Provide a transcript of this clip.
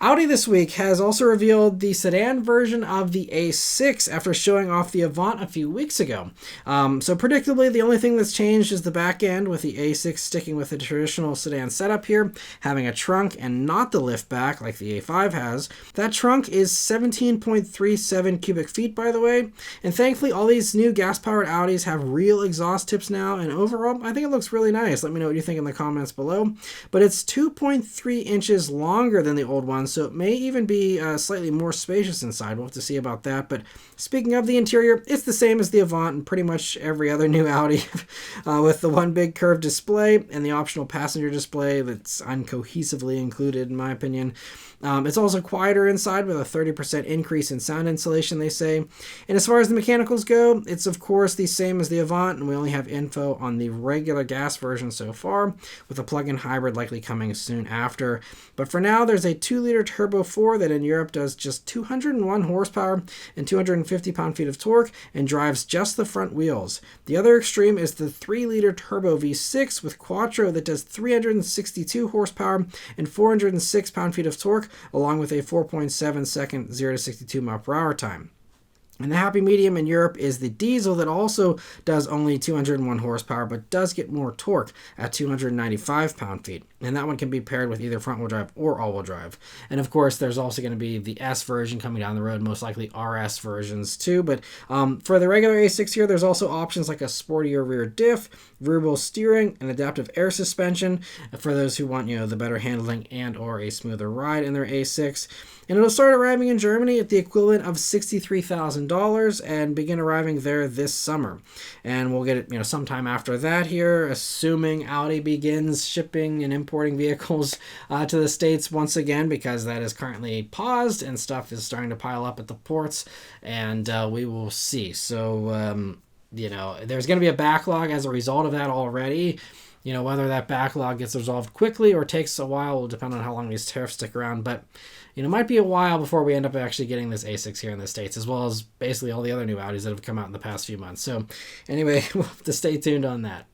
Audi this week has also revealed the sedan version of the A6 after showing off the Avant a few weeks ago. So predictably, the only thing that's changed is the back end, with the A6 sticking with the traditional sedan setup here, having a trunk and not the liftback like the A5 has. That trunk is 17.37 cubic feet, by the way, and thankfully all these new gas-powered Audis have real exhaust tips now, and overall I think it looks really nice. Let me know what you think in the comments below. But it's 2.3 inches longer than the old one, so it may even be slightly more spacious inside. We'll have to see about that. But speaking of the interior, it's the same as the Avant and pretty much every other new Audi, with the one big curved display and the optional passenger display that's uncohesively included, in my opinion. It's also quieter inside with a 30% increase in sound insulation, they say. And as far as the mechanicals go, it's of course the same as the Avant, and we only have info on the regular gas version so far, with a plug-in hybrid likely coming soon after. But for now, there's a 2-liter Turbo 4 that in Europe does just 201 horsepower and 250 pound-feet of torque and drives just the front wheels. The other extreme is the 3-liter Turbo V6 with Quattro that does 362 horsepower and 406 pound-feet of torque, along with a 4.7-second 0 to 62 mile per hour time. And the happy medium in Europe is the diesel that also does only 201 horsepower, but does get more torque at 295 pound-feet. And that one can be paired with either front-wheel drive or all-wheel drive. And of course, there's also going to be the S version coming down the road, most likely RS versions too. But for the regular A6 here, there's also options like a sportier rear diff, rear-wheel steering, and adaptive air suspension for those who want, the better handling and or a smoother ride in their A6. And it'll start arriving in Germany at the equivalent of $63,000 and begin arriving there this summer. And we'll get it, sometime after that here, assuming Audi begins shipping and importing vehicles to the States once again, because that is currently paused and stuff is starting to pile up at the ports, and we will see. So, there's going to be a backlog as a result of that already. Whether that backlog gets resolved quickly or takes a while will depend on how long these tariffs stick around. But, it might be a while before we end up actually getting this A6 here in the States, as well as basically all the other new Audis that have come out in the past few months. So anyway, we'll have to stay tuned on that.